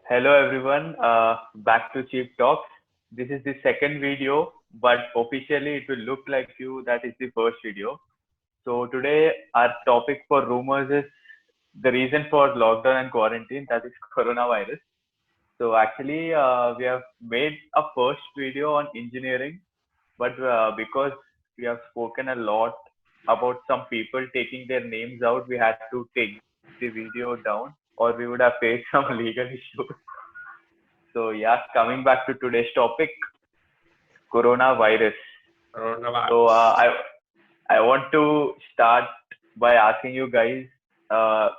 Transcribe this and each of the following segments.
Hello everyone, back to Cheap Talks. This is the second video, but officially it will look like you that is the first video. So today our topic for rumors is the reason for lockdown and quarantine, that is coronavirus. So actually we have made a first video on engineering, but because we have spoken a lot about some people taking their names out, we had to take the video down or we would have faced some legal issues. So yeah, coming back to today's topic, coronavirus. So Coronavirus. I want to start by asking you guys, uh,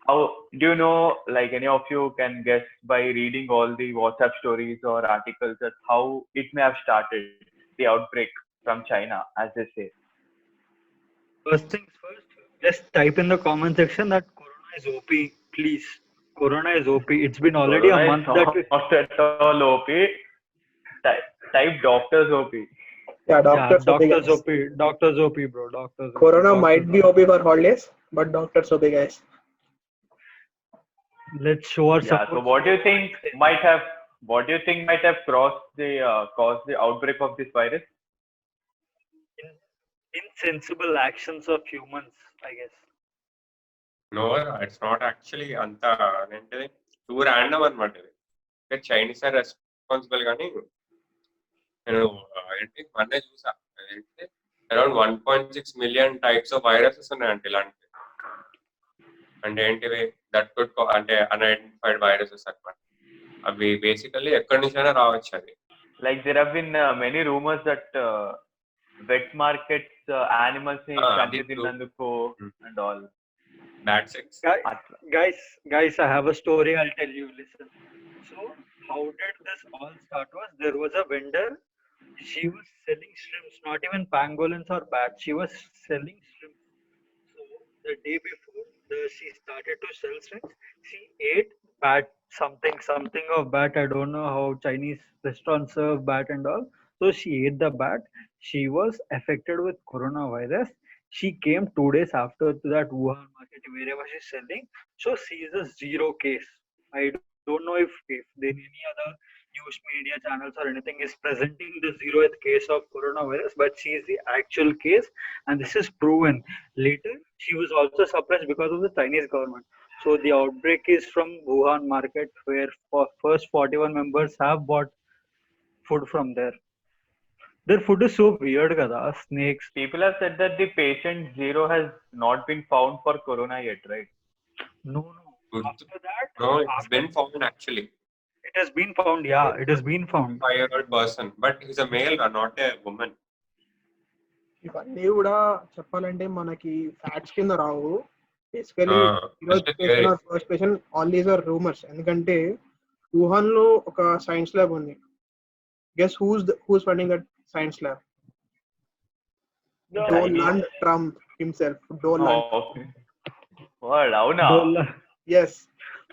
how do you know? Like any of you can guess by reading all the WhatsApp stories or articles that how it may have started the outbreak from China, as they say. First things first, just type in the comment section that Corona is OP, please. Corona is OP. It's been already a Corona is month that we, not at all OP. Type, type doctors OP. Yeah, yeah, doctors OP doctors guys. OP, doctors OP, bro, doctors OP, Corona might doctors be OP. OP for holidays, but doctors OP guys. Let's show our Yeah. So support. what do you think might have caused the outbreak of this virus? Insensible actions of humans, I guess. No, it's not actually anta ఏంటిది two random అనమాట ఇది Chinese are responsible కానీ నేను ఏంటి మొన్నే చూసా ఏంటి around 1.6 million types of viruses ఉన్నాయంట ఇలాంటి అంటే ఏంటివి దట్ కుడ్ అంటే అన్ఐడెంటిఫైడ్ వైరసెస్ అన్నమాట అవి బేసికల్లీ ఎక్కడి నుంచైనా రావచ్చు అది Like there have been many rumors that wet markets animals ni అది చంపి తిన్నందుకు and all. Bad sex Guys, I have a story. I'll tell you. Listen. So, how did this all start? Was there was a vendor. She was selling shrimps, not even pangolins or bats. She was selling shrimps. So the day before, she started to sell shrimps. She ate bat, something of bat. I don't know how Chinese restaurants serve bat and all. So she ate the bat. She was affected with coronavirus. She came 2 days after to that Wuhan market wherever she's selling. So she is a zero case. I don't know if there any other news media channels or anything is presenting the zeroth case of coronavirus, but she is the actual case, and this is proven. Later, she was also suppressed because of the Chinese government. So the outbreak is from Wuhan market, where first 41 members have bought food from there. Their food is so weird, kada. Snakes. People have said that the patient zero has not been found for corona yet, right? No. After that, no it's been found actually it has been found. Yeah, it has been found. 5-year-old person but he's a male not a woman. ఇవన్నీ కూడా చెప్పాలంటే మనకి facts కింద రావు. Basically ఈరోజు just a patient theory. Or first patient all these are rumours. ఎందుకంటే Wuhan లో ఒక సైన్స్ ల్యాబ్ ఉంది. Guess who's funding that science lab? Donald Trump himself. Donald. Oh, well, అవునా? Yes.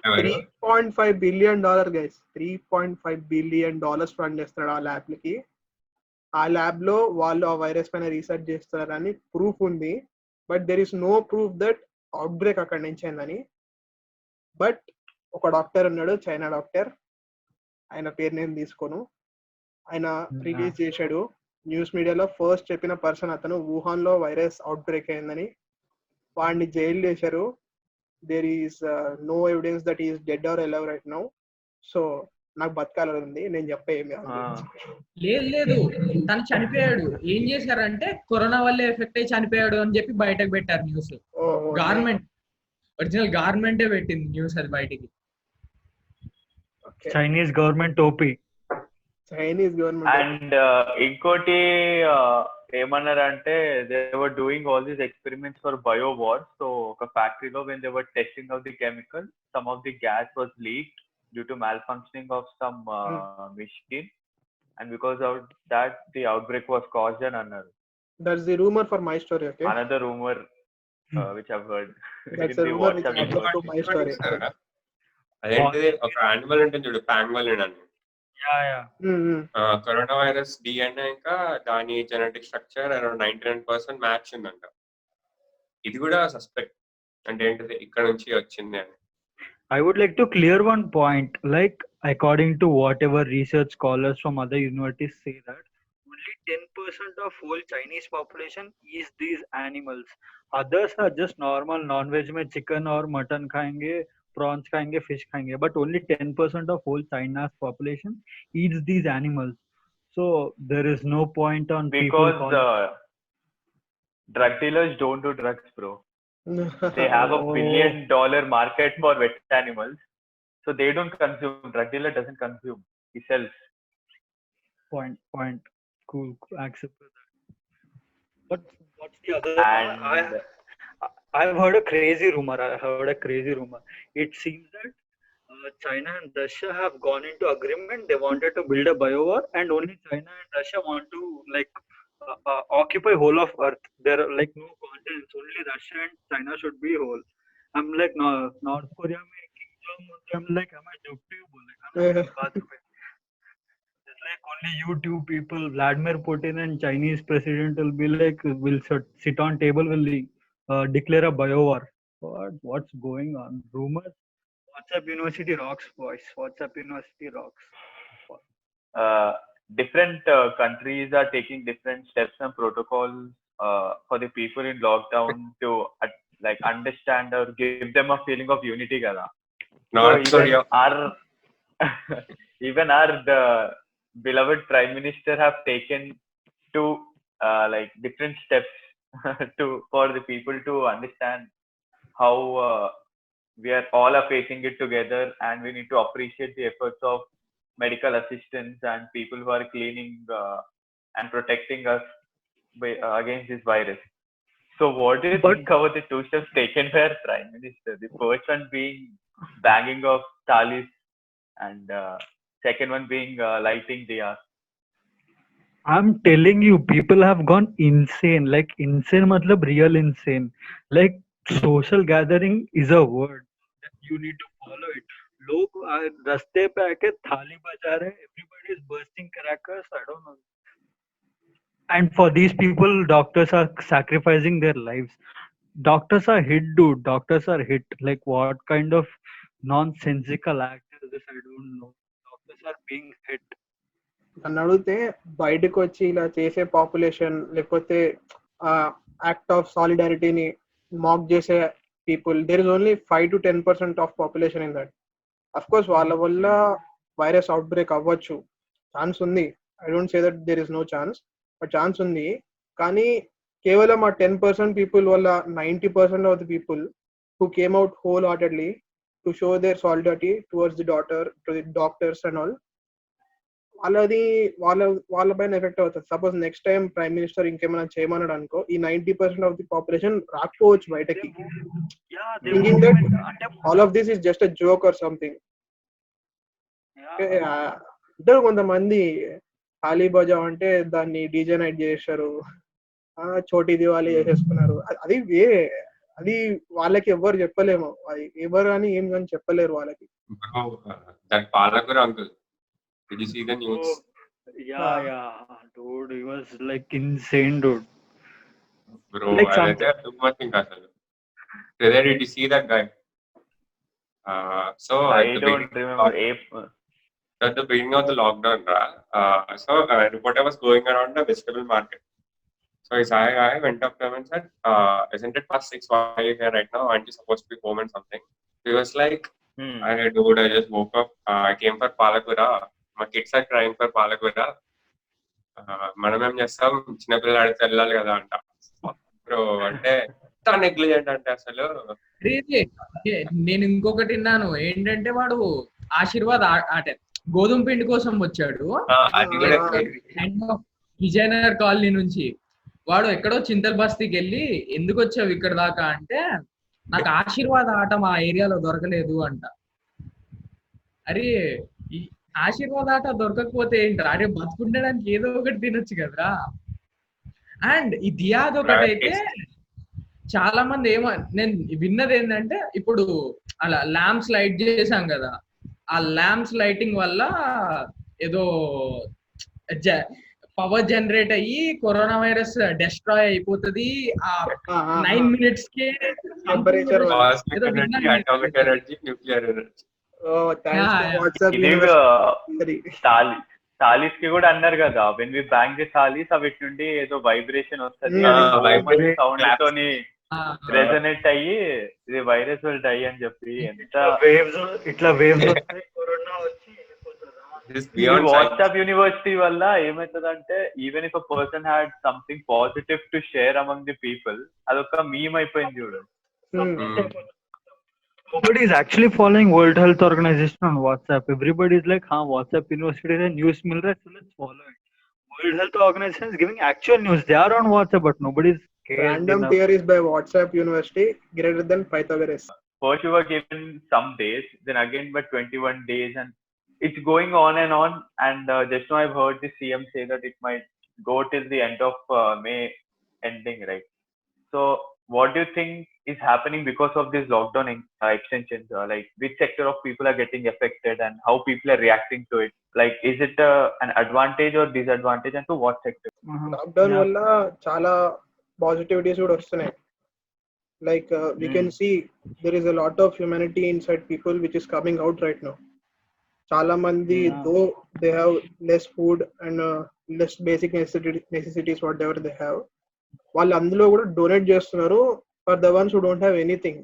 $3.5 billion guys. $3.5 billion fund చేస్తాడు ఆ lab కి. ఆ lab లో వాళ్ళు ఆ వైరస్ పైన రీసెర్చ్ చేస్తారని ప్రూఫ్ ఉంది. But there is no proof that outbreak అక్కడి నుంచి అయిందని. బట్ ఒక డాక్టర్ ఉన్నాడు, చైనా డాక్టర్, ఆయన పేరు నేను తీసుకోను, ఆయన రిలీజ్ చేశాడు న్యూస్ మీడియాలో. ఫస్ట్ చెప్పిన పర్సన్ అతను. వుహాన్ లో వైరస్ అవుట్ బ్రేక్ అయిందని వాడిని జైలు చేశారు. There is no evidence that is dead or alive right now. So నాకు బతకాలని ఉంది, నేను చెప్పే ఏమి లేదు తను చనిపోయాడు. ఏం చేశారంటే కరోనా వల్లే ఎఫెక్ట్ అయ్యి చనిపోయాడు అని చెప్పి బయటకు పెట్టారు న్యూస్. గవర్నమెంట్ ఒరిజినల్ గవర్నమెంటే పెట్టింది న్యూస్ అది బయటికి. Chinese government OP. Chinese government. And ఇంకోటి ఏమన్నారంటే they were doing all these experiments for bio war. So ఒక ఫ్యాక్టరీలో when they were testing of the chemical, some of the gas was leaked due to malfunctioning of some machine, and because of that the outbreak was caused and another. That's the rumor for my story. Okay. Another rumor which I've heard. That's in a the rumor which WhatsApp I group. heard to my story. అదేంటిది ఒక animal ఉంటుంది చూడు, పాంగ్వలిన్ అని. Yeah. Corona virus DNA ఇంకా దాని genetic structure around 99% match ఉందంట. ఇది కూడా సస్పెక్ట్ అంటే ఏంటిది ఇక్కడ నుంచి వచ్చింది అని. I would like to clear one point. Like, according to whatever research scholars from other universities say that only 10% of whole Chinese population is these animals. Others are just normal non-veg में chicken or mutton खाएंगे, prawns खाएंगे, fish खाएंगे. But only 10% of whole China's population eats these animals. So there is no point on people Because calling. drug dealers don't do drugs, bro. They have a $1 billion market for wet animals, so they don't consume. Drug dealer doesn't consume; he sells. Point. Cool. Accept that. But what's the other? And I've heard a crazy rumor. It seems that China and Russia have gone into agreement. They wanted to build a biowar, and only China and Russia want to occupy whole of Earth. There are like no continents. Only Russia and China should be whole. I'm like, no, North Korea में Kim Jong Un. I'm like, am I joking? It's like only you two people, Vladimir Putin and Chinese president will be like, will sit on table, will declare a biowar. What's going on? Rumors. WhatsApp University rocks, boys. WhatsApp University rocks. different countries are taking different steps and protocols for the people in lockdown to like understand or give them a feeling of unity, kada. North Korea. Even our beloved prime minister have taken to like different steps for the people to understand how we are all facing it together, and we need to appreciate the efforts of medical assistants and people who are cleaning and protecting us against this virus. So what do you think about the two steps taken by our prime minister? The first one being banging of talis, and second one being lighting diyas. I'm telling you, people have gone insane. Like insane, matlab real insane. Like social gathering is a word that you need to follow it. लोग रास्ते पे आके थाली बजा रहे, everybody is bursting crackers. I don't know. And for these people, doctors are sacrificing their lives. Doctors are hit, dude. Doctors are hit. Like what kind of nonsensical act is this? I don't know. Doctors are being hit. నన్ను అడిగితే బయటకు వచ్చి ఇలా చేసే population లేకపోతే act of సాలిడారిటీని mock చేసే people, there is only 5 to 10% of population in that. Of course వాళ్ళ వల్ల వైరస్ అవుట్ బ్రేక్ అవ్వచ్చు, ఛాన్స్ ఉంది. I don't say that there is no chance, but chance ఉంది. కానీ కేవలం ఆ 10% పీపుల్ వల్ల 90% of the people who came out wholeheartedly to show their solidarity towards the doctors and all, వాళ్ళ పైన effect అవుతుంది. Suppose next time prime minister ఇంకేమైనా చేయమన్నాడు అనుకో, ఈ 90% ఆఫ్ ది పాపులేషన్ రాకపోవచ్చు బయటకి. All of this is just a joke or something. అంటే కొంతమంది ఖాళీ బజా అంటే దాన్ని డీజే నైట్ చేశారు, చోటీ దివాలి చేసేసుకున్నారు. అది వాళ్ళకి ఎవరు చెప్పలేము, అది ఎవరు అని ఏం కానీ చెప్పలేరు వాళ్ళకి. Did you see the news? Yeah, dude, he was like insane, dude. Bro, like too much thing asalu. Did you see that guy? So I don't remember. At the beginning of the lockdown, so reporter was going around the vegetable market. So his guy went up to him and said, "Isn't it past 6? Why are you here right now? Aren't you supposed to be home and something?" He was like, "Dude, I just woke up. I came for Palakura. మా kids are crime for పాలకూర. మనం ఏం చేస్తాం, చిన్నపిల్లలు ఆడితే వెళ్ళాలి కదా అంట. బ్రో అంటే ఎంత నెగ్లిజెంట్ అంటే అసలు. నేను ఇంకొకటి విన్నాను ఏంటంటే, వాడు ఆశీర్వాద్ అంటే గోధుమ పిండి కోసం వచ్చాడు విజయనగర్ కాలనీ నుంచి. వాడు ఎక్కడో చింతల్ బస్తీకి వెళ్ళి, ఎందుకు వచ్చావు ఇక్కడ దాకా అంటే, నాకు ఆశీర్వాద్ ఆట మా ఏరియాలో దొరకలేదు అంట. అరే ఆశీర్వాద ఆట దొరకకపోతే ఏంటి, అరే బతుకుండడానికి ఏదో ఒకటి తినొచ్చు కదరా. అండ్ ఈ దియాద్ ఒకటి అయితే చాలా మంది నేను విన్నది ఏంటంటే, ఇప్పుడు అలా ల్యాంప్స్ లైట్ చేసాం కదా, ఆ ల్యాంప్స్ లైటింగ్ వల్ల ఏదో పవర్ జనరేట్ అయ్యి కరోనా వైరస్ డిస్ట్రాయ్ అయిపోతుంది ఆ 9 minutes కే Temperature వల్ల. Cosmic ఏదో energy, విన్నాను atomic energy, nuclear energy. Thanks to Yeah. WhatsApp ఇది యూనివర్సిటీ. థాలీస్ కి కూడా అన్నారు కదా, when we bang the thalis అవి నుండి ఏదో వైబ్రేషన్ వస్తుంది, Vibrate, సౌండ్ claps. తోని రెజనేట్ అయ్యి ఇది వైరస్ విల్ డై అని చెప్పి ఎంత ఇట్లా వేవ్స్ వస్తాయి, కరోనా వచ్చి This is beyond science. WhatsApp university వల్ల ఏమవుతుందంటే even if a person had something positive to share among the people, అదొక మీమ్ అయిపోయింది చూడు. Nobody is actually following World Health Organization on WhatsApp. Everybody is like, WhatsApp University is a news mill, right? So let's follow it. World Health Organization is giving actual news. They are on WhatsApp, but nobody is cared Random enough. theories by WhatsApp University greater than Pythagoras. First you were given some days, then again but 21 days, and it's going on and on. And just now I've heard the CM say that it might go till the end of May ending, right? So what do you think is happening because of this lockdown extensions? Like which sector of people are getting affected and how people are reacting to it? Like is it an advantage or disadvantage, and to what sector? Lockdown వల్ల చాలా positivities కూడా వస్తున్నాయి. Like we can see there is a lot of humanity inside people which is coming out right now. చాలా మంది though they have less food and less basic necessities whatever they have, వాళ్ళు అందులో కూడా donate చేస్తున్నారు for the ones who don't have anything.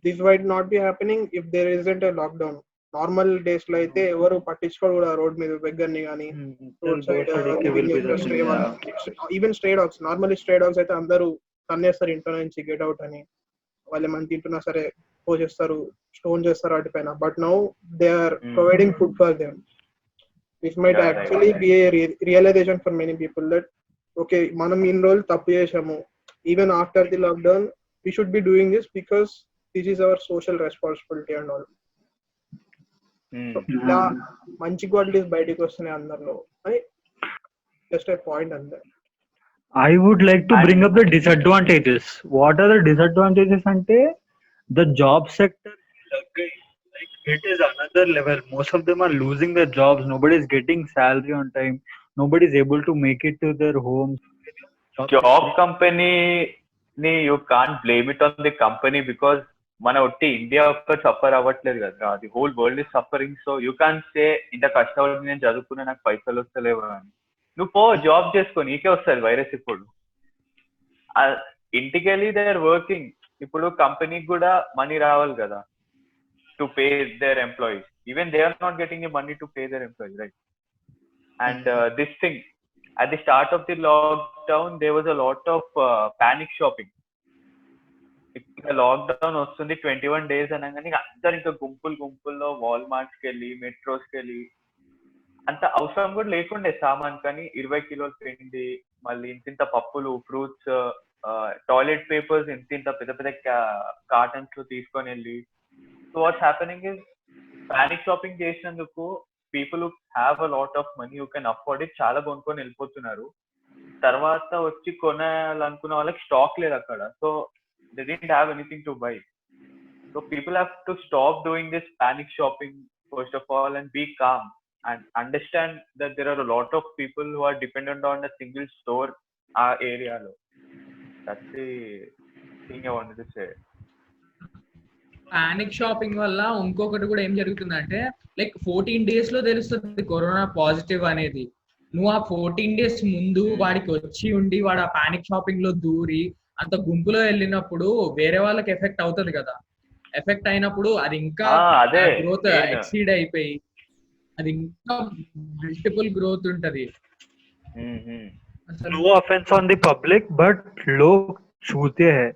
This would not be happening if there isn't a lockdown. Normal days లో అయితే ఎవరు పట్టించుకోరు కూడా road మీద బెగ్గర్ని కానీ, road side even stray dogs. Normally stray dogs అయితే అందరూ తన్నేస్తారు ఇంట్లో నుంచి గెట్ అవుట్ అని, వాళ్ళు ఏమైనా తింటున్నా సరే పోసేస్తారు, స్టోన్ చేస్తారు వాటిపైన. But now they are providing food for them. This might actually be a realization for many people that okay మనం ఇన్ని రోజులు తప్పు చేసాము, even after the lockdown we should be doing this because this is our social responsibility and all. ఇలా మంచి qualities బయటకు వస్తున్నాయి అందరిలో అని జస్ట్ ఏ పాయింట్ అంతే. I would like to bring up the disadvantages. What are the disadvantages? Ante the job sector, like it is another level. Most of them are losing their jobs. Nobody is getting salary on time. Nobody is able to make it to their homes. Job company ni you can't blame it on the company because మన ఒట్టి India ఒక్క suffer అవ్వట్లేదు కదా, the whole world is suffering. So you can say ఇంత కష్టపడి నేను చదువుకున్నా నాకు పైసలు వస్తలేవు అని. నువ్వు పో జాబ్ చేసుకో, నీకే వస్తుంది వైరస్. ఇప్పుడు ఇంటికి వెళ్ళి దే ఆర్ వర్కింగ్. ఇప్పుడు కంపెనీకి కూడా మనీ రావాలి కదా to pay their employees. Even they are not getting the money to pay their employees, right? And this thing at the start of the lockdown there was a lot of panic shopping. Lockdown వస్తుంది 21 days అనగానే అందరు ఇంకా గుంపుల్లో వాల్మార్ట్స్ కి వెళ్ళి metros కి వెళ్ళి, అంత అవసరం కూడా లేకుండే సామాన్, కానీ 20 కిలోలు పిండి, మళ్ళీ ఇంత పప్పులు, ఫ్రూట్స్, టాయిలెట్ పేపర్స్ ఇంత పెద్ద పెద్ద కార్టన్స్ లో తీసుకొని వెళ్ళి. So what's happening is panic shopping చేసినందుకు people who have a lot of money who can afford it చాలా కొనుక్కొని వెళ్ళిపోతున్నారు. తర్వాత వచ్చి కొనాలనుకున్న వాళ్ళకి స్టాక్ లేదు అక్కడ, so they didn't have anything to buy. So people have to stop doing this panic shopping first of all and be calm and understand that there are a lot of people who are dependent on a single store area lo. That's the thing I wanted to say. Panic shopping వల్ల ఇంకొకటి కూడా ఏం జరుగుతుందంటే like 14 days లో తెలుస్తుంది corona positive అనేది. నువ్వు ఆ 14 days ముందు వాడికి వచ్చి ఉండి వాడు ఆ పానిక్ షాపింగ్ లో దూరి అంత గుంపులో వెళ్ళినప్పుడు వేరే వాళ్ళకి ఎఫెక్ట్ అవుతుంది కదా. ఎఫెక్ట్ అయినప్పుడు అది ఇంకా గ్రోత్ ఎక్సీడ్ అయిపోయి అది ఇంకా మల్టిపుల్ గ్రోత్ ఉంటది. No offense on the public, but log chute hai.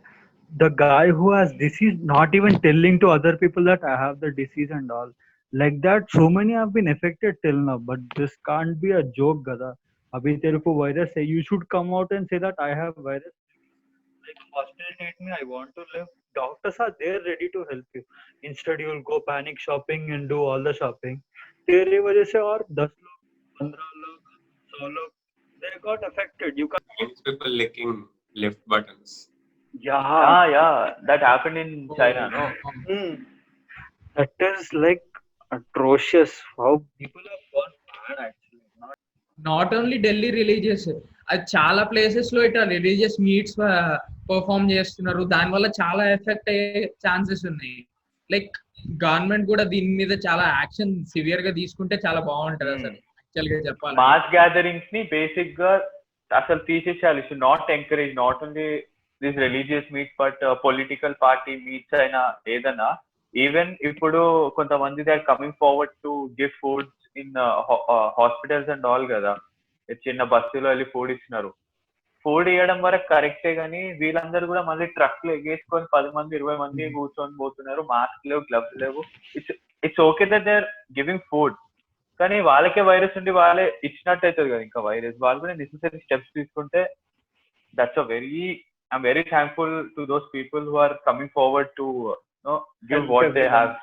The guy who has disease not even telling to other people that I have the disease and all. Like that, so many have been affected till now. But this can't be a joke, gada. Abhi tere ko virus hai. You should come out and say that I have virus. Like hospital need me, I want to live. Doctors are there ready to help you. Instead, you will go panic shopping and do all the shopping. Tere wajah se aur 10 log, 15 log, 100 log, they got affected. You can't. People licking lift buttons. Yeah, that happened in China, no? That is like atrocious. How people have gone mad actually. Not only Delhi religious, అది చాలా places లో ఇట్లా religious meets perform చేస్తున్నారు. దానివల్ల చాలా effect అయ్యే chances ఉన్నాయి. Like government కూడా దీని మీద చాలా యాక్షన్ సివియర్ గా తీసుకుంటే చాలా బాగుంటది అసలు యాక్చువల్ గా చెప్పాలి. మాస్ గ్యాదరింగ్స్ ని బేసిక్ గా అసలు తీసేసేయాలి. Should not encourage not only this religious meets but political party meets అయినా ఏదైనా. ఈవెన్ ఇప్పుడు కొంతమంది they are coming forward to give food in hospitals and all కదా, చిన్న బస్సులో వెళ్ళి ఫుడ్ ఇచ్చినారు. ఫుడ్ ఇవ్వడం వరకు కరెక్టే కానీ వీళ్ళందరూ కూడా మళ్ళీ ట్రక్ లో ఎగేసుకొని 10 మంది 20 మంది కూర్చొని పోతున్నారు. మాస్క్ లేవు, గ్లవ్స్ లేవు. It's okay that they are giving food, కానీ వాళ్ళకే వైరస్ ఉండి వాళ్ళే ఇచ్చినట్టు అవుతుంది కదా ఇంకా వైరస్. వాళ్ళు కూడా నెసెసరీ స్టెప్స్ తీసుకుంటే that's I'm very thankful to those people who are coming forward to give what they have,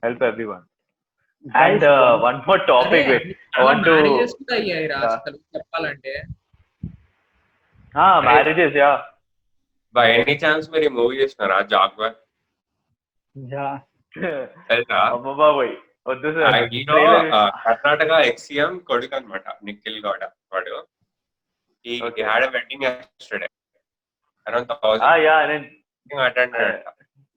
help everyone. And one more topic marriages కూడా అయ్యాయి రా అసలు చెప్పాలంటే. Marriages yeah. By any chance మీరు movie చేసినారా జాగ్వర్? అమ్మ బాబోయ్ వద్దు సార్. హీరో కర్ణాటక ఎక్స్సీఎం కొడుకు అనమాట, నిఖిల్ గౌడ. వాడు ఈ had a wedding yesterday around 1000 attended.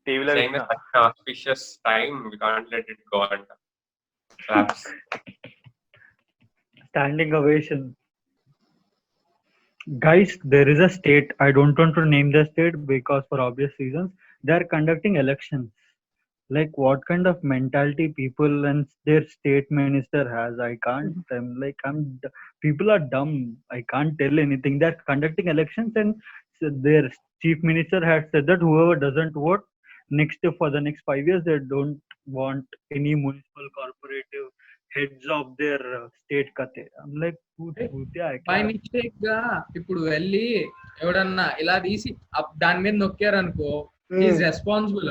టీవీలో saying that such an auspicious time we can't let it go అంట. Claps. Standing ovation. Guys, there is a state, I don't want to name the state because for obvious reasons, they are conducting elections. Like what kind of mentality people and their state minister has, I can't. People are dumb. I can't tell anything. They're conducting elections and their chief minister has said that whoever doesn't vote for the next 5 years, they don't want any municipal corporative heads of their state kate. I'm like, by mistake గా ఇప్పుడు వెళ్ళి ఎవడన్నా ఇలా తీసి దాని మీద నొక్కారనుకో, is responsible?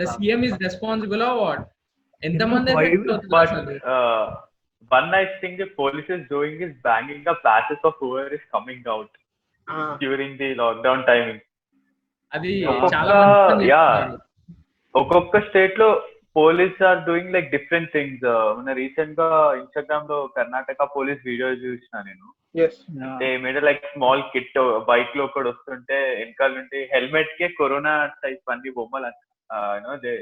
The CM is responsible or what? ఎంతమంది one nice thing the police is doing is banging the passes of whoever is coming out during the lockdown timing. అది చాలా మంచి యా ఒక్కొక్క స్టేట్ లో police are doing like different things. మన recent గా Instagram లో Karnataka police video చూసిన నేను. మేడ లైక్ స్మాల్ కిట్ బైక్ లో ఒకటి వస్తుంటే వెనకాల నుండి హెల్మెట్ కే కరోనా టైప్ అన్ని బొమ్మలు they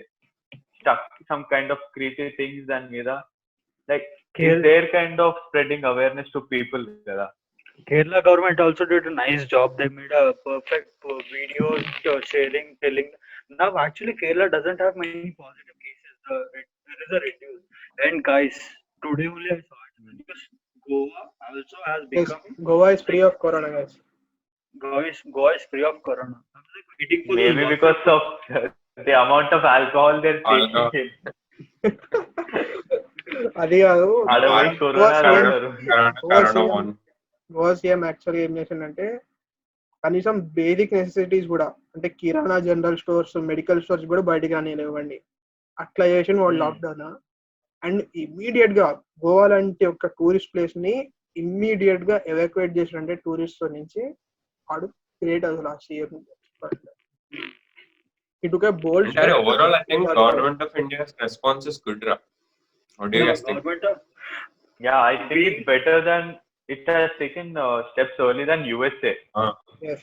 stuck some kind of creative things దాని మీద. Like their kind of spreading awareness to people కదా. Kerala government also did a nice job. They made a perfect video sharing, telling. Now actually Kerala doesn't have many positive cases. There is a reduce. And guys, today only I saw it because Goa also has become. Yes, Goa is free of corona, guys. Goa is free of corona. I'm like waiting for maybe because of the amount of alcohol they're taking. అది కాదు, Goa CM యాక్చువల్గా ఏం చేసిందంటే కనీసం basic necessities కూడా, అంటే కిరాణా general stores, medical stores కూడా బయటకు రానివ్వండి, అట్లా చేసిన వాళ్ళు లాక్డౌన్. అండ్ ఇమ్మీడియట్ గా గోవా లాంటి ఒక టూరిస్ట్ ప్లేస్ ని ఇమ్మీడియట్ గా ఎవాక్యుయేట్ చేసినంటే టూరిస్ట్ నుంచి వాడు గ్రేట్ అసలు ఆ CM. It took a bold step. Overall, I think government of India's response is good. What do you guys think? Yeah, I think it's better than it has taken steps earlier than USA. Yes.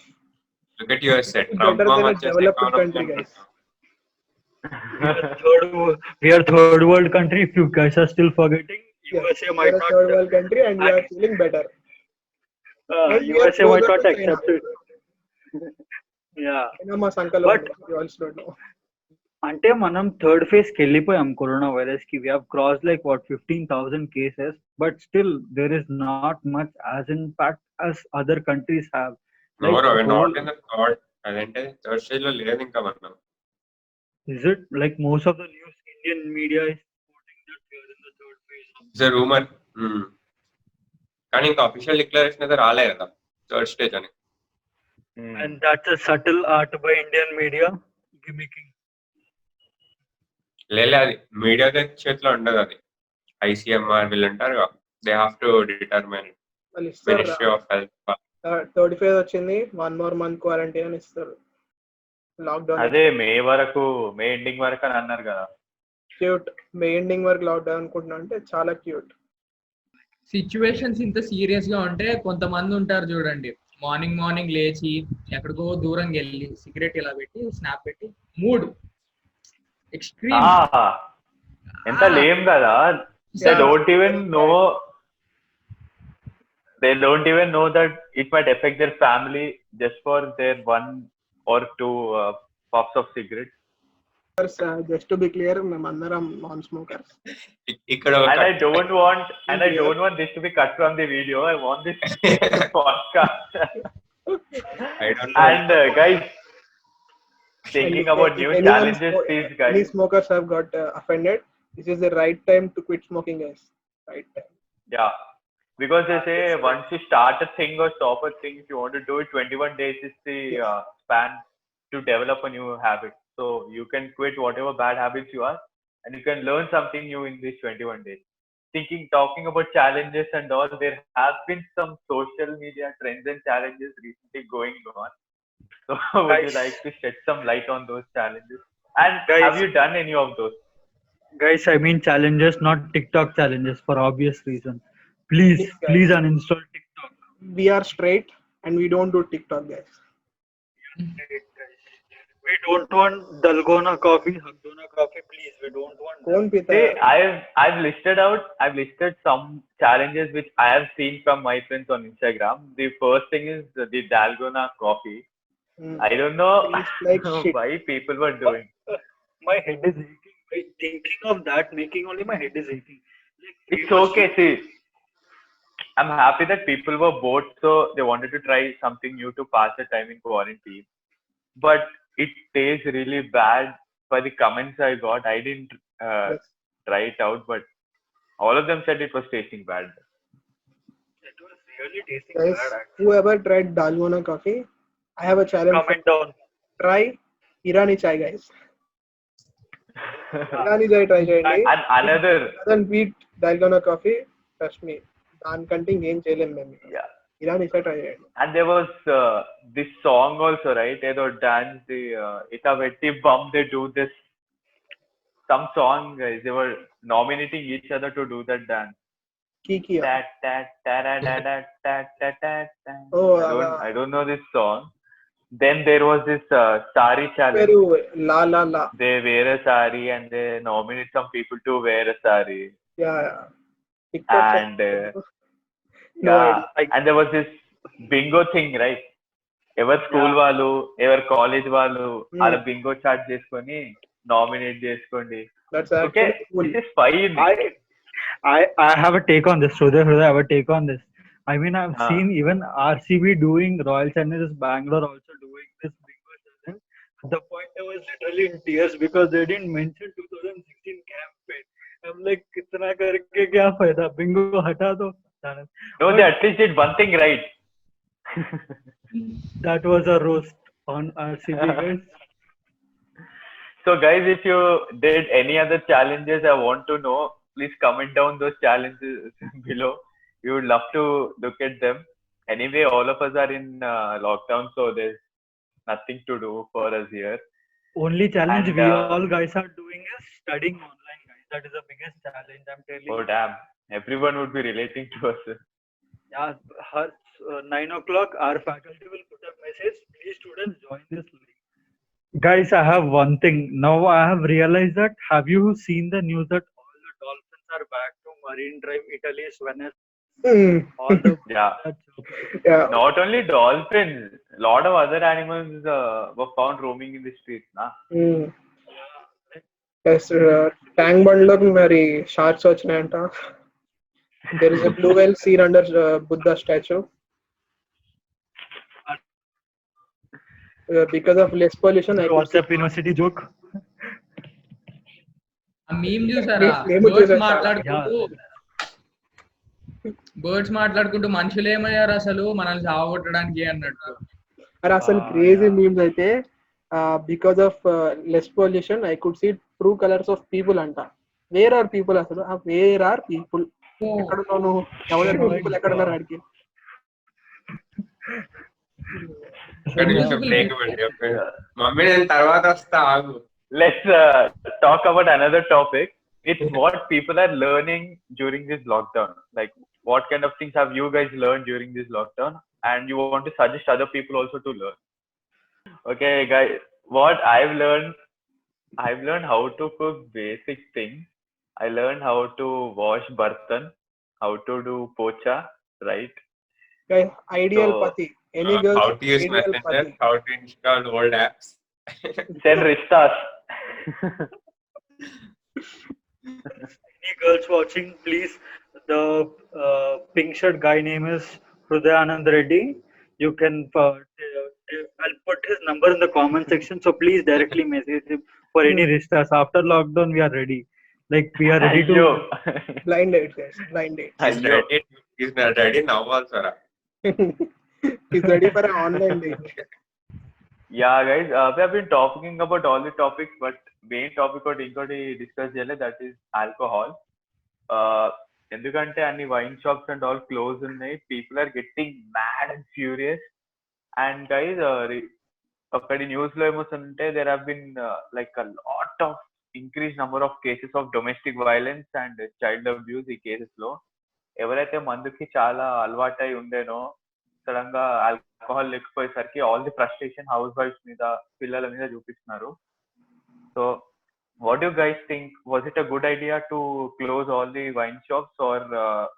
Look at USA. Trump better than a developed country, guys. We are third world country. If you guys are still forgetting, USA might not. Third world country, and we are feeling better. USA might not accept it. Yeah. But you also don't know. అంటే మనం third phase కి వెళ్ళిపోయాం corona virus కి. We have cross like what 15,000 cases, but still there is not much as impact as other countries have. No, we're not in the third. అదంటే third stage లో లేదు ఇంకా మనం. Is it like most of the news Indian media is reporting that we are in the third phase? It's a rumor. కానీ ఇంకా official declaration అయితే రాలే కదా థర్డ్ స్టేజ్ అని. And that's a subtle art by Indian media gimmicking. లేదు, అది media చేతిలో ఉండదు. అది ఐసీఎంఆర్ వీళ్ళు ఉంటారు, they have to determine. Ministry of health third phase వచ్చింది, 1 more month క్వారంటైన్ అని ఇస్తారు. లాక్డౌన్ అదే మే ఎండింగ్ వరకు అని అన్నారు కదా. క్యూట్. మే ఎండింగ్ వరకు లాక్డౌన్ అనుకుంటున్నా అంటే చాలా క్యూట్. సిచ్యువేషన్స్ ఇంత సీరియస్ గా ఉంటే కొంతమంది ఉంటారు చూడండి, మార్నింగ్ లేచి ఎక్కడికో దూరం వెళ్ళి సిగరెట్ ఇలా పెట్టి స్నాప్ పెట్టి మూడ్ ఎక్స్ట్రీమ్. ఎంత లేమ్ కదా. They don't even know that it might affect their family just for their 1 or 2 puffs of cigarette. Just to be clear, మేమందరం నాన్ స్మోకర్స్. ఇక్కడ And I don't want this to be cut from the video. I want this podcast. I don't know. And guys, thinking about new challenges, please Any guys. smokers have got offended. This is the right time to quit smoking, guys. Right time. Yeah, because they say once you start a thing or stop a thing, if you want to do it, 21 days is the span to develop a new habit. So you can quit whatever bad habits you are, and you can learn something new in these 21 days. Talking about challenges and all, there have been some social media trends and challenges recently going on. So would you like to shed some light on those challenges? And have you done any of those? Guys, I mean challenges, not TikTok challenges, for obvious reason. Please uninstall TikTok. We are straight and we don't do TikTok, guys. We don't want Dalgona coffee, Hagdona coffee, please. We don't want. Kaun pita See, hai? I've listed some challenges which I have seen from my friends on Instagram. The first thing is the Dalgona coffee. I don't know Tastes like shit. why people were doing. My head is aching. By thinking of that, making only my head is aching. It's okay. See, I'm happy that people were bored, so they wanted to try something new to pass the time in quarantine. But it tastes really bad. By the comments I got, I didn't Yes. try it out, but all of them said it was tasting bad. It was really tasting Guys, bad. whoever tried Dalgona coffee, I have a challenge. Comment down. Try Irani chai, guys. Irani chai try cheyandi. And another, Doesn't beat Dalgona coffee. Trust me. దానికంటే ఇంకేం చేయలేము మేము. yeah. Irani చై try చేయండి. And there was this song also, right? Edo dance, the Ita Vetti Bum, they do this. Some song, guys, they were nominating each other to do that dance. Kiki. Oh, I don't know this song. Then there was this sari challenge. పేరు లా లా లా. They wear a sari and they nominate some people to wear a sari. Yeah. And and there was this bingo thing, right? ఎవరి school వాళ్ళు ఎవరి college వాళ్ళు అలా Bingo chart చేసుకొని nominate చేసుకోండి. That's Okay, actually cool. this is fine. I have a take on this. Sudhir, I have a take on this. I mean, I've seen even RCB doing, Royal Challengers Bangalore also doing this bingo challenge. At the point I was literally in tears because they didn't mention 2016 campaign. I'm like, कितना करके क्या फायदा? Bingo हटा दो. No, they at least did one thing right. That was a roast on RCB, guys. So guys, if you did any other challenges, I want to know. Please comment down those challenges below. We would love to look at them. Anyway, all of us are in lockdown, so there's nothing to do for us here. Only challenge And, we all guys are doing is studying online, guys. That is the biggest challenge, I'm telling Oh you. damn, everyone would be relating to us. Yeah, 9 o'clock, our faculty will put a message. Please, students, join this link. Guys, I have one thing. Now I have realized that. Have you seen the news that all the dolphins are back to Marine Drive, Italy's Venice? All the Yeah. Yeah. Not only dolphins, a lot of other animals were found roaming in the streets. Nah? Yes, tank బండ్లోకి మరి sharks వచ్చినాయంట. There is a blue whale seen under Buddha statue. Because of less pollution, I could WhatsApp University joke. ఆ meme చూసారా? మేము birds చూసాం. మాట్లాడుకుంటూ మనుషులు ఏమయ్యారు అసలు మనల్ని చావగొట్టడానికి అన్నట్టు. అరే అసలు క్రేజీ మీమ్స్ అయితే because of less pollution I could see true colours of people అంట. వేర్ ఆర్ పీపుల్ అసలు? Where are people? ఎక్కడున్నావు నువ్వు? ఎవరు పీపుల్ ఎక్కడున్నారు ఆడికి? మమ్మీ నేను తర్వాత వస్తా ఆగు. Let's talk about another topic. It's what people are learning during this lockdown. Like, what kind of things have you guys learned during this lockdown, and you want to suggest other people also to learn. Okay, guys, what I've learned how to cook basic things. I learned how to wash bartan, how to do pocha, right? Guys, ideal So pati. Any girls, How to use ideal Messenger, pati. how to install old apps. send ristas. Any girls watching, please. The pink shirt guy name is Hrudayanand Reddy. You can. I'll put his number in the comment section. So please directly message him for any ristas. After lockdown, we are ready. Like we are ready to. Ayyo. Blind dates, guys. Blind dates. He's Ayyo. ready. He's not ready now also. Ra. He's ready for an online date. Yeah, guys, we have been talking about all the topics, but main topic ఒకటి ఇంకోటి discuss చేయలేదు, that is alcohol. ఎందుకంటే అన్ని wine shops and all close ఉన్నాయి, people are getting mad and furious. And guys ఒకటి news లో ఏమొస్తుందంటే there have been like a lot of increase number of cases of domestic violence and child abuse. ఈ cases లో ఎవరైతే మందుకి చాలా అలవాటై ఉండేనో సడన్ గా ఆల్కహాల్ లేకపోయేసరికి ఆల్ ది ఫ్రస్ట్రేషన్ హౌస్ వైఫ్స్ మీద, పిల్లల మీద చూపిస్తున్నారు. So what do you guys think? Was it a good idea to close all the wine shops, or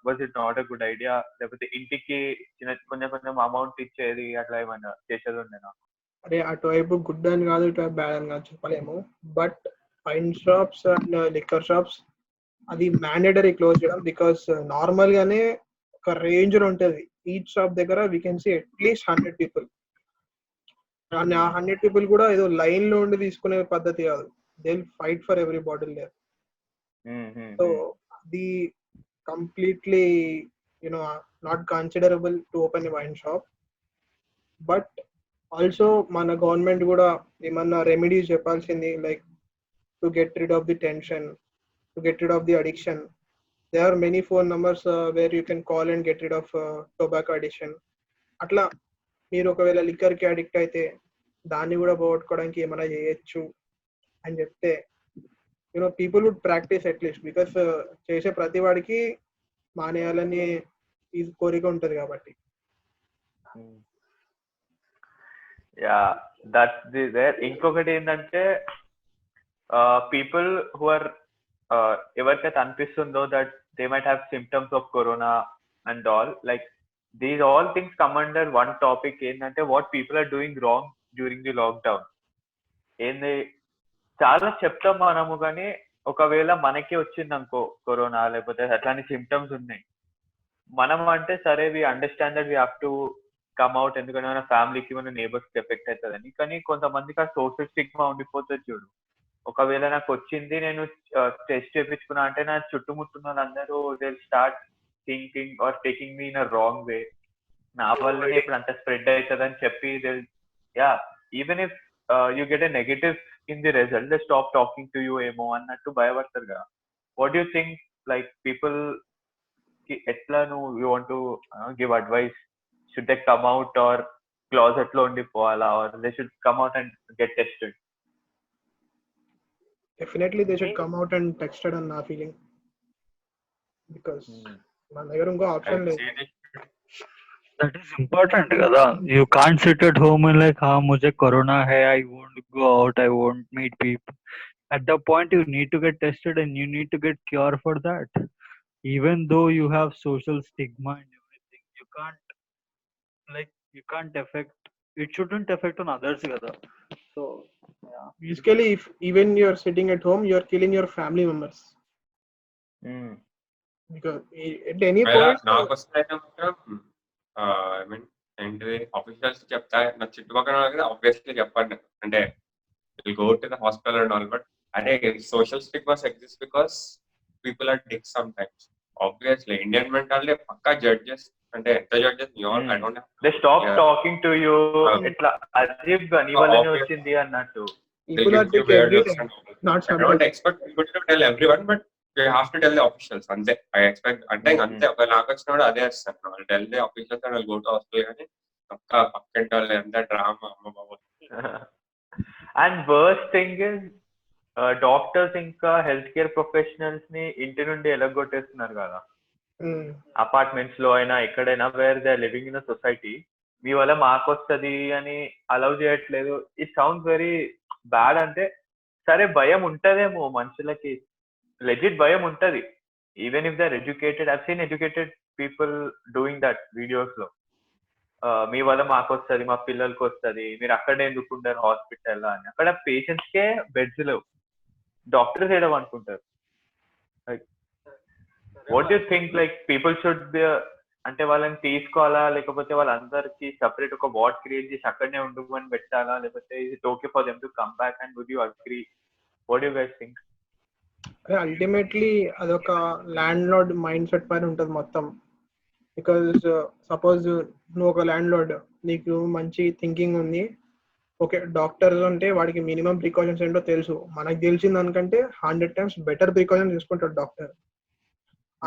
was it not a good idea? లేకపోతే ఇంటికి కొంచెం అమౌంట్ ఇచ్చేది అట్లా ఏమైనా చేసేది ఉండేనా? అదే అటువైపు గుడ్ అని కాదు, ఇటువైపు బ్యాడ్ అని కాదు చెప్పలేము. But wine shops and liquor shops అది మ్యాండేటరీ క్లోజ్ చేయడం, బికాస్ నార్మల్ గానే ఒక రేంజ్ ఉంటుంది. ఈచ్ షాప్ దగ్గర we can see at least 100 people. And ఆ 100 people కూడా ఏదో లైన్ లో ఉండి తీసుకునే పద్ధతి కాదు. they'll fight for every bottle there. So the completely, not considerable to open a wine shop. But also మన గవర్నమెంట్ కూడా ఏమన్నా రెమెడీస్ చెప్పాల్సింది, like to get rid of the tension, to get rid of the addiction. there are many phone numbers where you can call and get rid of tobacco addiction. అట్లా మీరు ఒకవేళ liquor కి addict అయితే దాన్ని కూడా పోగొట్టుకోవడానికి ఏమైనా చేయొచ్చు అని చెప్తే people would practice at least, because చేసే ప్రతి వాడికి మానేయాలని ఈ కోరిక ఉంటది కాబట్టి. Yeah, that's the there. ఇంకొకటి ఏంటంటే పీపుల్ హు ఆర్ ఎవరికైతే అనిపిస్తుందో that they might have symptoms of corona and all, like these all things come under one topic. ఏంటంటే what people are doing wrong during the lockdown. ఏంది చాలా చెప్తాం మనము, కానీ ఒకవేళ మనకి వచ్చింది అనుకో కరోనా, లేకపోతే అట్లాంటి సిమ్టమ్స్ ఉన్నాయి, మనం అంటే సరే we understand that we have to come out, ఎందుకంటే మన ఫ్యామిలీకి మన నేబర్స్ కి ఎఫెక్ట్ అవుతుందని. కానీ కొంతమందికి ఆ సోషల్ స్టిగ్మా ఉండిపోతుంది చూడు. ఒకవేళ నాకు వచ్చింది, నేను టెస్ట్ చేయించుకున్నా అంటే నా చుట్టుముట్టున్న అందరూ they start thinking or taking me in a wrong way, నా వల్లనే ఇప్పుడు అంత స్ప్రెడ్ అవుతుంది అని చెప్పి they, yeah, even if you get a negative in the result, they stop talking to you ఏమో అన్నట్టు భయపడతారు కదా. What you think, like people కి ఎట్లా you want to give advice? Should they come out or closet లో ఉండిపోవాలా, or they should come out and get tested? Definitely they should come out and tested అని నా feeling, because మన దగ్గర ఇంకో option లేదు. That is important kada. You can't sit at home and like हाँ मुझे corona है, I won't go out, I won't meet people. At the point you need to get tested and you need to get cure for that. Even though you have social stigma and everything, you can't affect. It shouldn't affect on others kada. So yeah. Basically, if even you're sitting at home, you're killing your family members. Because at any point, నాకు వస్తే మాత్రం I mean ఏంటిది officials చెప్తా, నా చుట్టుపక్కల obviously చెప్పండి అంటే will go to the hospital and all. But అదే social stigmas exist because people are dick sometimes. Obviously Indian mentality పక్కా జడ్జెస్ అంటే ఎంత judges I don't they stop talking to you, ఎట్లా అజీబ్ గా నీ వల్లనే వచ్చింది అన్నట్టు. people are taking every time, not I don't sometimes. expect people to tell everyone, but you have to tell the officials. అంతే ఐ ఎక్స్పెక్ట్ అంటే అంతే. ఒక నాకు వచ్చినప్పుడు అదే వస్తాను, I tell the officials and I go to hospital. కానీ పక్కంటి వాళ్ళు ఎంత డ్రామా అమ్మ బాబు. And worst thing is doctors ఇంకా హెల్త్ కేర్ ప్రొఫెషనల్స్ ని ఇంటి నుండి ఎలగొట్టేస్తున్నారు కదా. అపార్ట్మెంట్స్ లో అయినా ఎక్కడైనా where they are living in a society, మీ వల్ల మాకు వస్తుంది అని అలౌ చేయట్లేదు. It sounds very bad. అంటే సరే భయం ఉంటదేమో మనుషులకి, లెజిట్ భయం ఉంటది. Even if they are educated, I seen educated people doing that videos లో. మీ వల్ల మాకు వస్తుంది, మా పిల్లలకి వస్తుంది, మీరు అక్కడే ఎందుకు ఉండరు హాస్పిటల్ అని. అక్కడ పేషెంట్స్ కే బెడ్స్ లేవు, డాక్టర్స్ ఏదో అనుకుంటారు. What you think, like people should be, అంటే వాళ్ళని తీసుకోవాలా, లేకపోతే వాళ్ళందరికి సెపరేట్ ఒక వార్డ్ క్రియేట్ చేసి అక్కడనే ఉండమని పెట్టాలా, లేకపోతే it okay for them to come back and would you agree? What you guys think? Ultimately అదొక ల్యాండ్ లార్డ్ మైండ్ సెట్ పైన ఉంటుంది మొత్తం. బికాజ్ సపోజ్ నువ్వు ఒక ల్యాండ్ లార్డ్, నీకు మంచి థింకింగ్ ఉంది, ఓకే డాక్టర్ అంటే వాడికి మినిమం ప్రికాషన్స్ ఏంటో తెలుసు, మనకు తెలిసిన దానికంటే 100 times బెటర్ ప్రికాషన్ తీసుకుంటాడు డాక్టర్.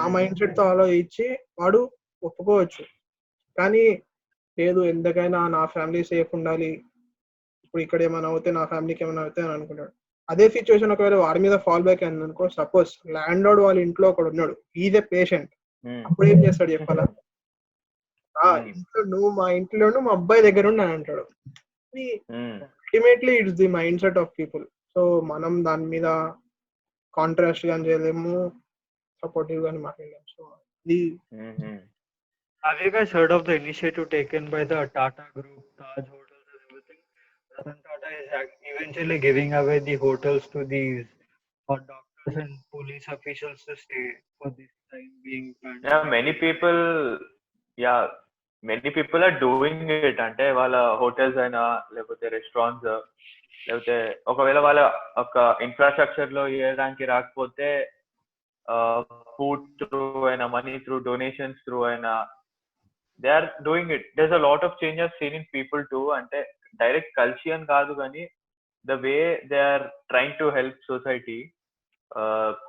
ఆ మైండ్ సెట్ తో ఆలోచించి వాడు ఒప్పుకోవచ్చు. కానీ లేదు, ఎందుకైనా నా ఫ్యామిలీ సేఫ్ ఉండాలి, ఇప్పుడు ఇక్కడ ఏమైనా అవుతే నా ఫ్యామిలీకి ఏమైనా అవుతాయి అని అనుకుంటాడు. అదే సిచ్యువేషన్ ఒకవేళ వాడి మీద ఫాల్ బ్యాక్ అయింది అనుకో, సపోజ్ ల్యాండ్ లార్డ్ వాళ్ళ ఇంట్లో ఒకడు ఉన్నాడు, ఈజ్ ఏ పేషెంట్, అప్పుడు ఏం చేస్తాడు చెప్పాలా? ఇంట్లో నువ్వు మా ఇంట్లోనూ మా అబ్బాయి దగ్గర ఉండి అని అంటాడు. Ultimately it's the mindset of people. So మనం దాని మీద కాంట్రాస్ట్ గాని చేయలేము, సపోర్టివ్ గాని మాట్లాడలేము. So Have you guys heard of the initiative taken by the Tata Group, Taj Hotels and everything? Ratan Tata is eventually giving away the hotels to these doctors and police officials to stay for this time being pandemic. Yeah, many people are doing it. అంటే వాళ్ళ hotels అయినా లేకపోతే restaurants, లేకపోతే ఒకవేళ వాళ్ళ ఒక infrastructure లో చేయడానికి రాకపోతే ఫుడ్ త్రూ అయినా, మనీ త్రూ, డొనేషన్స్ త్రూ అయినా, they are doing it. There's a lot of changes seen in people too. అంటే డైరెక్ట్ కలిసి అని కాదు, కానీ the way they are trying to help society,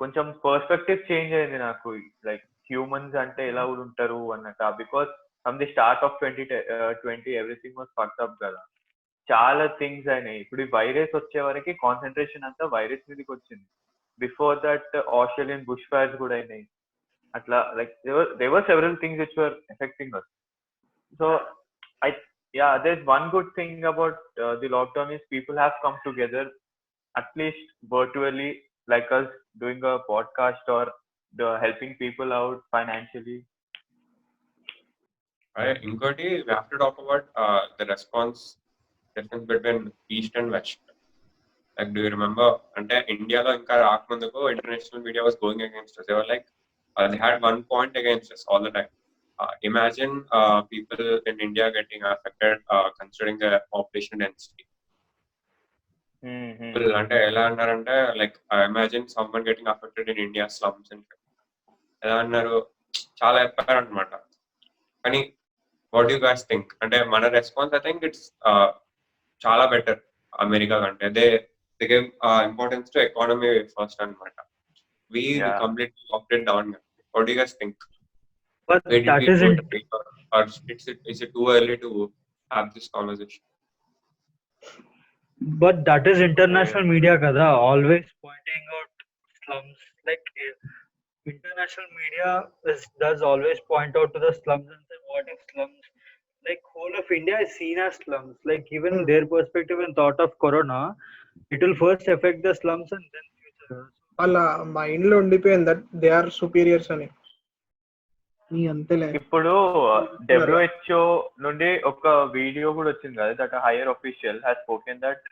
కొంచెం పర్స్పెక్టివ్ చేంజ్ అయింది నాకు. లైక్ హ్యూమన్స్ అంటే ఎలా కూడా ఉంటారు అన్నట్టు. Because from the start of 2020 everything was fucked up కదా, చాలా థింగ్స్ అయినాయి. ఇప్పుడు ఈ వైరస్ వచ్చే వరకు కాన్సన్ట్రేషన్ అంతా వైరస్ మీదకి వచ్చింది. Before that Australian bush fires కూడా అయినాయి. అట్లా like there were several things which were affecting us. So there's one good thing about the lockdown is people have come together, at least virtually, like us doing a podcast or helping people out financially. Inkoti, we have to talk about the response difference between East and West. Like, do you remember? Ante India lo inka raakmunduko international media was going against us. They were like, they had one point against us all the time. Imagine people in India getting affected considering the population density. Ante ela annarante, like, imagine someone getting affected in India slums and ela annaru chaala cheppaaru annamata. Kani what do you guys think? Ante mana response, I think it's chaala better America kante. They give importance to economy first annamata. We completely locked it down. What do you guys think? But that isn't, or is it too early to have this conversation? but that is international media kada, always pointing out slums. Like international media does always point out to the slums and say, what if slums, like whole of India is seen as slums. Like even their perspective and thought of corona, it will first affect the slums and then future. వాళ్ళ mind లో ఉండిపోయింది that they are superiors అని. అంతేలే. ఇప్పుడు WHO నుండి ఒక video కూడా వచ్చింది కదా, that higher official has spoken that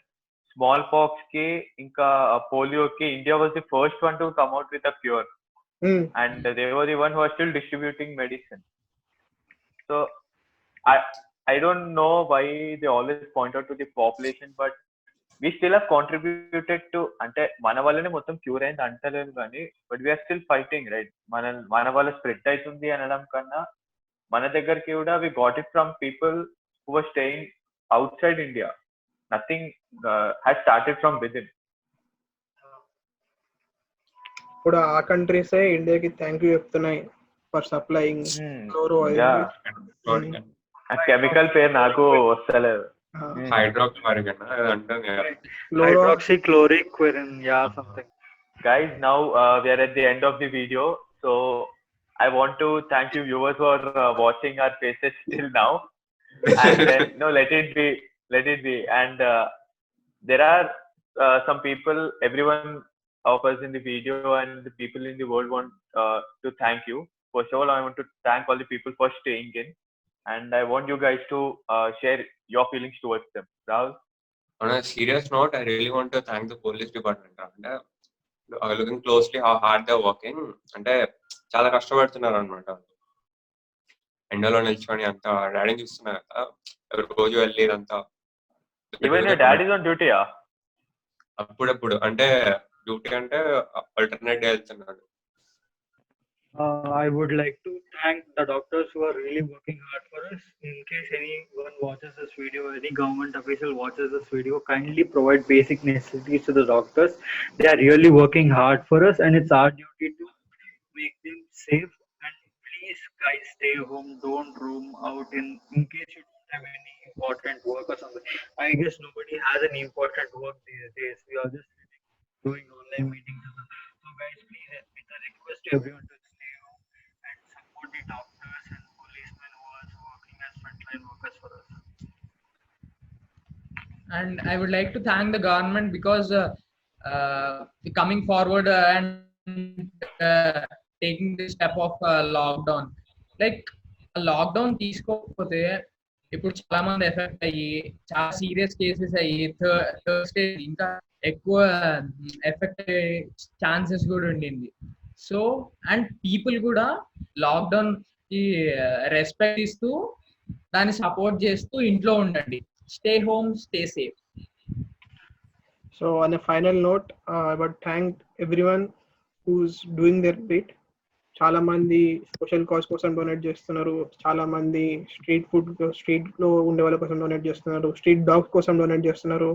smallpox కి ఇంకా పోలియో కి India was the first one to come out with a cure, and they were the one who are still distributing medicine. So I don't know why they always point out to the population, but we still have contributed to, అంటే మన వల్లనే మొత్తం cure అయింది అంటలేదు కానీ, but we're still fighting right. మన వల్ల spread అవుతుంది అనడం కన్నా మన దగ్గరికి కూడా we got it from people who were staying outside India. Nothing has started from within. ఇప్పుడు ఆ కంట్రీసే ఇండియాకి థ్యాంక్ యూ చెప్తున్నాయి for supplying chloro oil. Chemical పేరు నాకు వస్తలేదు. Hydroxychloroquine, yeah, something. Guys, now we are at the end of the video. So I want to thank you viewers for watching our faces till now. And then no, let it be. And there are some people, everyone of us in the video and the people in the world want to thank you. First of all, I want to thank all the people for staying in, and I want you guys to share your feelings towards them. Rahul? On a serious note, I really want to thank the police department. అంటే looking closely how hard they're working. అంటే చాలా కష్టపడుతున్నారు అనమాట. ఎండలో నిల్చుకొని అంత డాడీని చూస్తున్నారు కదా, రోజు వెళ్ళి అంతా. Even your dad is on duty, yeah? అప్పుడప్పుడు అంటే డ్యూటీ అంటే ఆల్టర్నేట్ డే వెళ్తున్నాడు. I would like to thank the doctors who are really working hard for us. In case anyone watches this video, any government official watches this video, kindly provide basic necessities to the doctors. They are really working hard for us, and it's our duty to make them safe. And please, guys, stay home. Don't roam out in case you don't have any important work or something. I guess nobody has any important work these days. We are just doing online meetings. So, guys, please, it's a request to everyone to stay home and support the doctors and policemen who are working as frontline workers for us. And I would like to thank the government because coming forward and taking the step of lockdown. Like lockdown తీసుకోకపోతే ఇప్పుడు చాలా మంది effect అయ్యి చాలా serious cases అయ్యి third stage ఇంకా ఎక్కువ effect అయ్యే ఛాన్సెస్ కూడా ఉండింది. సో అండ్ పీపుల్ కూడా లాక్డౌన్ కి రెస్పెక్ట్ ఇస్తూ దాన్ని సపోర్ట్ చేస్తూ ఇంట్లో ఉండండి. Stay home, stay safe. So on a final note, I would thank everyone who's doing their bit. చాలా మంది సోషల్ కాజ్ కోసం డొనేట్ చేస్తున్నారు, చాలా మంది స్ట్రీట్ లో ఉండే వాళ్ళ కోసం డొనేట్ చేస్తున్నారు, స్ట్రీట్ డాగ్స్ కోసం డొనేట్ చేస్తున్నారు.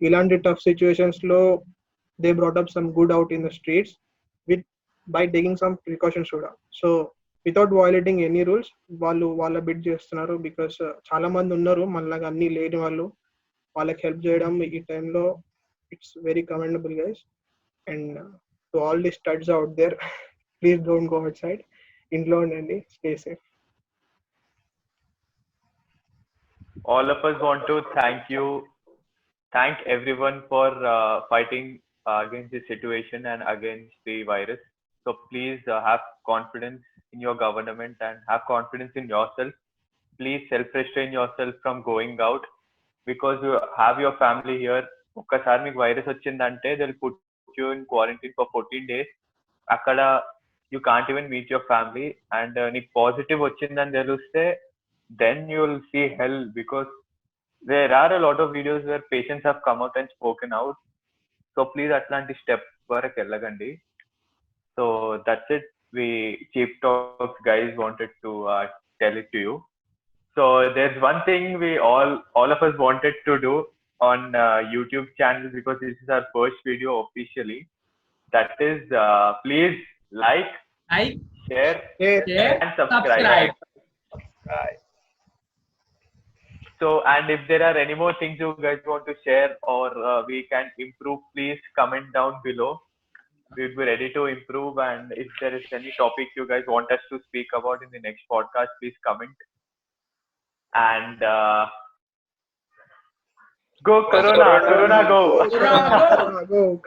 ఇలాంటి టఫ్ సిచ్యువేషన్స్ లో they brought up some good out in the streets with by taking some precautions కూడా. So without violating any rules వాళ్ళు వాళ్ళ బిట్ చేస్తున్నారు. బికాస్ చాలా మంది ఉన్నారు మనలాగా అన్ని లేని వాళ్ళు, వాళ్ళకి హెల్ప్ చేయడం ఈ టైంలో it's very commendable guys. And to all the studs out there, please don't go outside, ఇంట్లో ఉండండి, stay safe. All of us want to thank everyone for fighting against the situation and against the virus. So please have confidence in your government and have confidence in yourself. Please self-restrain yourself from going out because you have your family here. ఒక్కసారి మీకు virus వచ్చిందంటే they'll put you in quarantine for 14 days. అక్కడ you can't even meet your family, and నీకు positive వచ్చిందని తెలిస్తే then you will see hell, because there are a lot of videos where patients have come out and spoken out. So please atlanti step varaku ellagandi. So that's it. We Cheap Talks guys wanted to tell it to you. So there's one thing we all of us wanted to do on YouTube channel, because this is our first video officially. That is please like, share and subscribe. So, and if there are any more things you guys want to share or we can improve, please comment down below. We'll be ready to improve. And if there is any topic you guys want us to speak about in the next podcast, please comment. And go Corona, Corona go.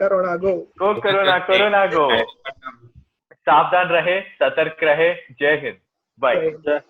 Corona go. Go Corona, Corona go. सावधान रहे, सतर्क रहे. जय Hind. Bye.